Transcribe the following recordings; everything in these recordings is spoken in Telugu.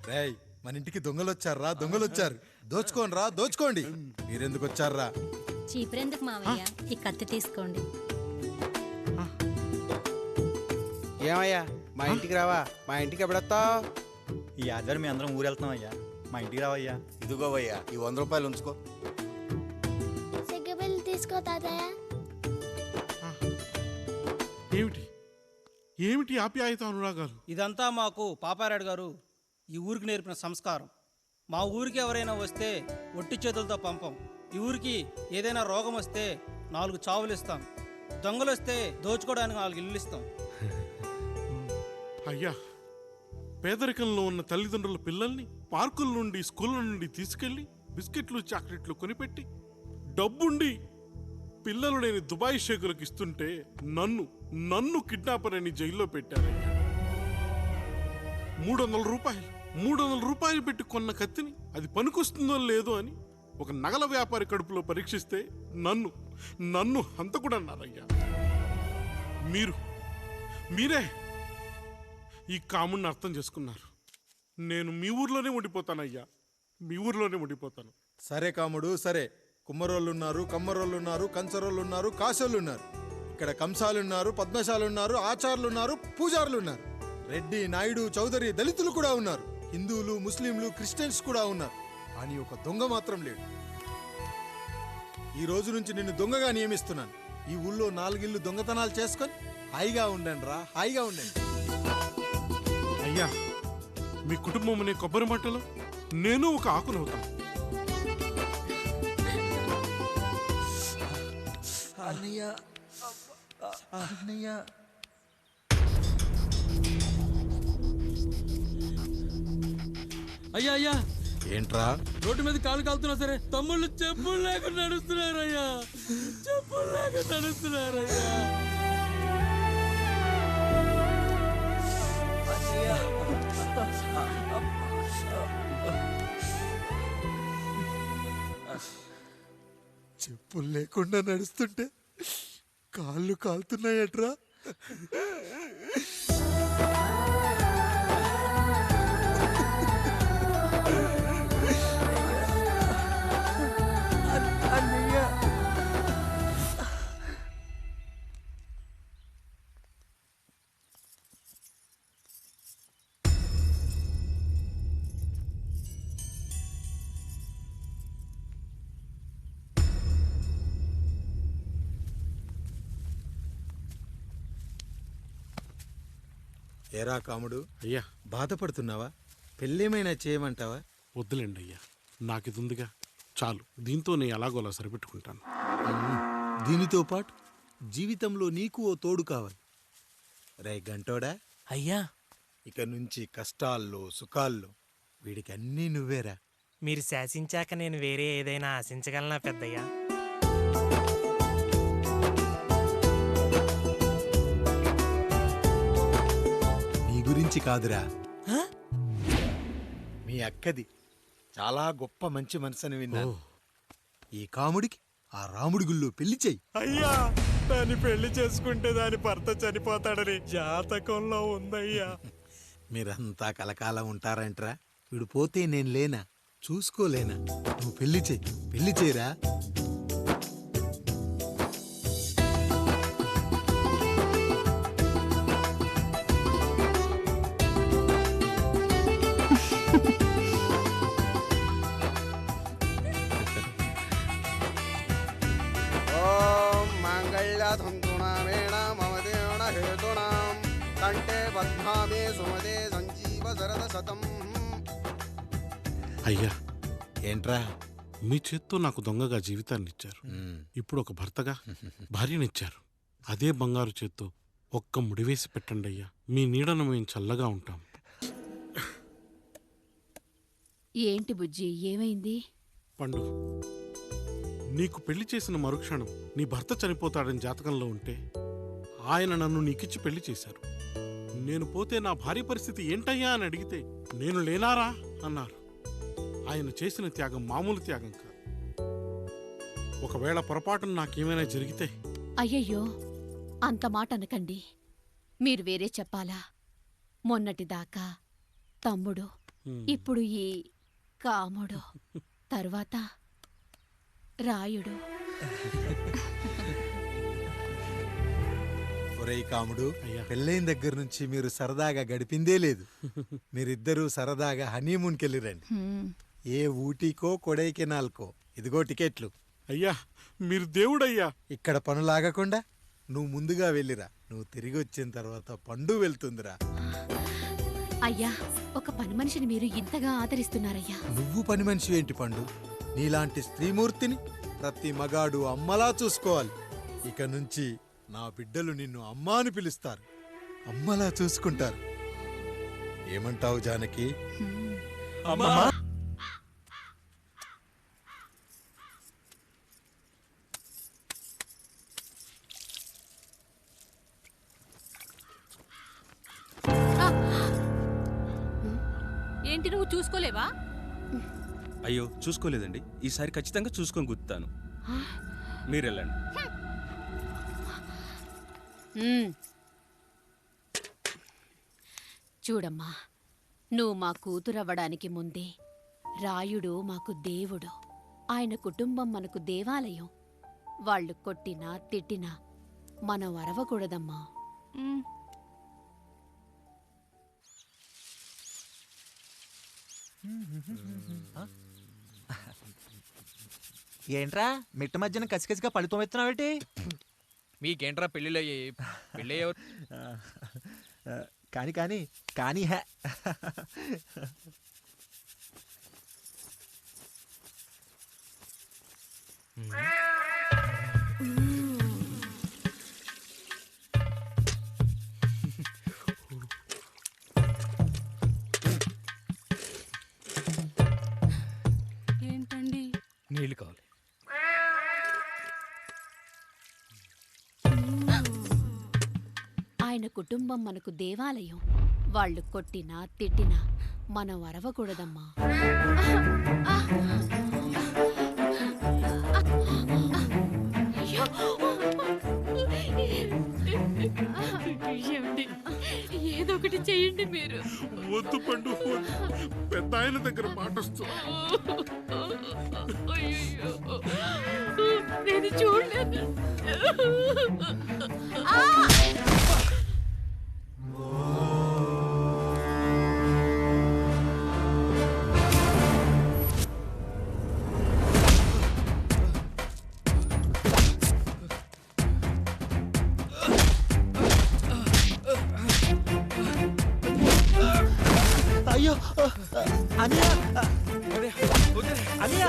రేయ్, మన ఇంటికి దొంగలు వచ్చారా? దొంగలు వచ్చారు. దోచుకోండి రా, దోచుకోండి. మీరెందుకు వచ్చారా? చీపురెందుకు మావయ్య, ఈ కత్తి తీసుకోండి. ఏమయ్యా, మా ఇంటికి రావా? మా ఇంటికి ఎప్పుడొస్తావు? ఈ ఆదివారం మీ అందరం ఊరు వెళ్తున్నాం అయ్యా, మా ఇంటికి రావయ్యా. ఇదిగోవయ్యా, ఈ 100 రూపాయలు ఉంచుకో. సిగ్గబిల్లి తీసుకో తాతయ్య. ఏమిటి ఏమిటి ఆప్యాయత అనురాగాలు? ఇదంతా మాకు పాపారాయుడు గారు ఈ ఊరికి నేర్పిన సంస్కారం. మా ఊరికి ఎవరైనా వస్తే ఒట్టి చేతులతో పంపం. ఈ ఊరికి ఏదైనా రోగం వస్తే 4 చావులు ఇస్తాం. దొంగలు వస్తే దోచుకోవడానికి 4 ఇల్లు ఇస్తాం. అయ్యా, పేదరికంలో ఉన్న తల్లిదండ్రుల పిల్లల్ని పార్కుల నుండి, స్కూళ్ళ నుండి తీసుకెళ్లి బిస్కెట్లు, చాక్లెట్లు కొనిపెట్టి డబ్బుండి పిల్లలు లేని దుబాయ్ షేకులకు ఇస్తుంటే నన్ను కిడ్నాపర్ అని జైల్లో పెట్టారయ్యా. 300 రూపాయలు పెట్టి కొన్న కత్తిని అది పనికొస్తుందో లేదో అని ఒక నగల వ్యాపారి కడుపులో పరీక్షిస్తే నన్ను హంతకుడన్నారయ్యా. మీరే ఈ కాముడిని అర్థం చేసుకున్నారు. నేను మీ ఊర్లోనే ఉండిపోతానయ్యా, మీ ఊర్లోనే ఉండిపోతాను. సరే కాముడు, సరే. కుమ్మరోళ్ళున్నారు, కమ్మరోళ్ళున్నారు, కంచరోళ్ళున్నారు, కాశోళ్ళున్నారు. ఇక్కడ కంసాలున్నారు, పద్మశాలున్నారు, ఆచార్యులున్నారు, పూజారులున్నారు. రెడ్డి, నాయుడు, చౌదరి, దళితులు కూడా ఉన్నారు. హిందువులు, ముస్లింలు, క్రిస్టియన్స్ కూడా ఉన్నారు. కానీ ఒక దొంగ మాత్రం లేడు. ఈ రోజు నుంచి నిన్ను దొంగగా నియమిస్తున్నాను. ఈ ఊళ్ళో 4 ఇళ్ళు దొంగతనాలు చేసుకొని హాయిగా ఉండండి రా, హాయిగా ఉండండి. అయ్యా, మీ కుటుంబం అనే కొబ్బరి మట్టలో నేను ఒక ఆకునవుతాను. అయ్యా అయ్యా, ఏంట్రా? రోడ్డు మీద కాలు కాలుతున్నా సరే తమ్ముళ్ళు చెప్పులు లేకుండా నడుస్తున్నారయ్యా, చెప్పులు లేకుండా నడుస్తున్నారయ్యా. చెప్పులు లేకుండా నడుస్తుంటే కాళ్ళు కాలుతున్నాయట్రా. ఏరా కాముడు, అయ్యా, బాధపడుతున్నావా? పెళ్ళేమైనా చేయమంటావా? వద్దులేండి అయ్యా, నాకిది ఉందిగా చాలు. దీంతో నేను ఎలాగోలా సరిపెట్టుకుంటాను. దీనితో పాటు జీవితంలో నీకు ఓ తోడు కావాలి. రే గంటోడా అయ్యా, ఇక నుంచి కష్టాల్లో, సుఖాల్లో వీడికి అన్నీ నువ్వేరా. మీరు శాసించాక నేను వేరే ఏదైనా ఆశించగలనా పెద్దయ్యా? గురించి కాదురా, మీ అక్కది చాలా గొప్ప మంచి మనసుని విన్నాను. ఈ కాముడికి ఆ రాముడి గుళ్ళో పెళ్లి చెయ్యి. అయ్యా, దాన్ని పెళ్లి చేసుకుంటే దాని భర్త చనిపోతాడని జాతకంలో ఉందయ్యా. మీరంతా కలకాలం ఉంటారంట్రా. వీడు పోతే నేను లేనా, చూసుకోలేనా? నువ్వు పెళ్లి చెయ్యి, పెళ్లి చేయరా. అయ్యా, ఏంట్రా? మీ చేత్తో నాకు దొంగగా జీవితాన్ని ఇచ్చారు. ఇప్పుడు ఒక భర్తగా భార్యనిచ్చారు. అదే బంగారు చేత్తో ఒక్క ముడివేసి పెట్టండి అయ్యా. మీ నీడను మేము చల్లగా ఉంటాం. ఏంటి బుజ్జి, ఏమైంది? పండు, నీకు పెళ్లి చేసిన మరుక్షణం నీ భర్త చనిపోతాడని జాతకంలో ఉంటే ఆయన నన్ను నీకిచ్చి పెళ్లి చేశారు. నేను పోతే నా భార్య పరిస్థితి ఏంటయ్యా అని అడిగితే నేను లేనారా అన్నారు. ఆయన చేసిన త్యాగం మామూలు త్యాగం కాదు. ఒకవేళ పొరపాటున నాకేమైనా జరిగితే అయ్యయ్యో అంత మాట అనకండి. మీరు వేరే చెప్పాలా? మొన్నటిదాకా తమ్ముడు, ఇప్పుడు ఈ కాముడు, తరువాత రాయుడు. ఒరేయ్ కాముడు, అయ్యా. పెళ్ళైన దగ్గర నుంచి మీరు సరదాగా గడిపిందే లేదు. మీరిద్దరూ సరదాగా హనీమూన్కి వెళ్ళిరండి. హ్మ్. ఏ ఊటీకో కొడైకెనాల్కో. ఇదిగో టికెట్లు. అయ్యా మీరు దేవుడయ్యా. ఇక్కడ పనులాగకుండా నువ్వు ముందుగా వెళ్ళిరా. నువ్వు తిరిగి వచ్చిన తర్వాత పండు వెళ్తుందిరా. అయ్యా, ఒక పని మనిషిని మీరు ఇంతగా ఆదరిస్తున్నారయ్యా. నువ్వు పని మనిషి ఏంటి పండు? నీలాంటి స్త్రీమూర్తిని ప్రతి మగాడు అమ్మలా చూసుకోవాలి. ఇక నుంచి నా బిడ్డలు నిన్ను అమ్మా అని పిలుస్తారు, అమ్మలా చూసుకుంటారు. ఏమంటావు జానకి? ఏంటి నువ్వు చూసుకోలేవా? అయ్యో చూసుకోలేదండి, ఈసారి ఖచ్చితంగా చూసుకొని గుర్తాను. మీరు వెళ్ళండి. చూడమ్మా, నువ్వు మా కూతురవ్వడానికి ముందే రాయుడు మాకు దేవుడు. ఆయన కుటుంబం మనకు దేవాలయం. వాళ్ళు కొట్టినా తిట్టినా మనం అరవకూడదమ్మా. ఏంట్రా మిట్ట మధ్యన కసికసిగా పళ్ళుతో ఎత్తున్నావేటి? మీకేంట్రా పెళ్ళిలో పెళ్ళి ఎవరు? కానీ కానీ కానీ హే ఏంటండి? నీళ్ళు కావాలి. ఆయన కుటుంబం మనకు దేవాలయం. వాళ్ళు కొట్టినా తిట్టినా మనం అరవకూడదమ్మా. ఏదో ఒకటి చెయ్యండి మీరు. వద్దు పండు, పెద్ద ఆయన దగ్గర మాటొస్తుంది. నేను చూడలేదు. అయ్యో అనియా అనియా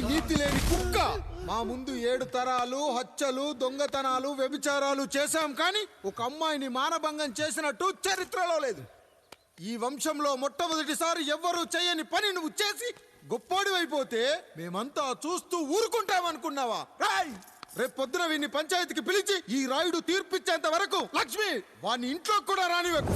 నీతి లేని కుక్క! మా ముందు 7 తరాలు హత్యలు, దొంగతనాలు, వ్యభిచారాలు చేశాం, కానీ ఒక అమ్మాయిని మానభంగం చేసినట్టు చరిత్రలో లేదు. ఈ వంశంలో మొట్టమొదటిసారి ఎవ్వరూ చేయని పని నువ్వు చేసి గొప్పోడివైపోతే మేమంతా చూస్తూ ఊరుకుంటామనుకున్నావా? రేపు పొద్దున వీడిని పంచాయతీకి పిలిచి ఈ రాయుడు తీర్పిచ్చేంత వరకు లక్ష్మి వాడిని ఇంట్లో కూడా రానివ్వకు.